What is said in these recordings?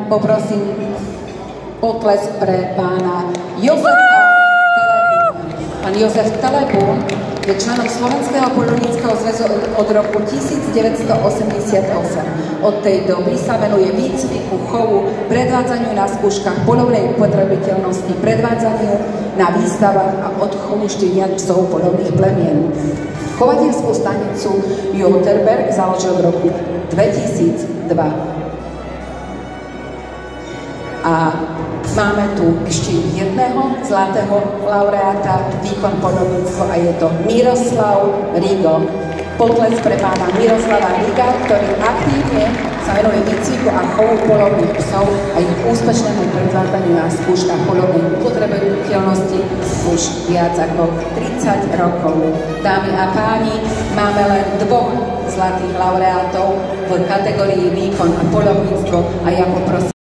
poprosím potles pre pána Jozefa Telebu. Pán Jozef Telebu je členom Slovenského poľovníckeho zväzu od roku 1988. Od tej doby sa venuje výcviku, chovu, predvádzaniu na skúškach poľovnej upotrebiteľnosti, predvádzaniu na výstavách a odchovu šteniacov poľovných plemien. Chovateľskú stanicu Joterberg založil v roku 2002. A máme tu ešte jedného zlatého laureáta výkon poľovníctva a je to Miroslav Rigo. Potles pre pána Miroslava Riga, ktorý aktívne sa venuje výcviku a chovu poľovných psov a ich úspešnému predvádzaniu na skúškach poľovnej upotrebiteľnosti už viac ako 30 rokov. Dámy a páni, máme len dvoch zlatých laureátov v kategórii výkon a poľovníctvo a ja poprosím.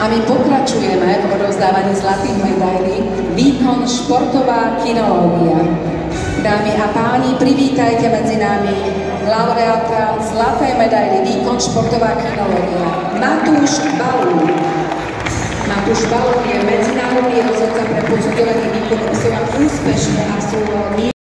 A my pokračujeme v odovzdávaní zlatých medailí výkon športová kinológia. Dámy a páni, privítajte medzi nami laureáta zlatej medaily výkon športová kinológia Matúš Balún. Matúš Balún je medzinárodný rozhodca pre posudzovanie výkonu psov a úspešne absolvoval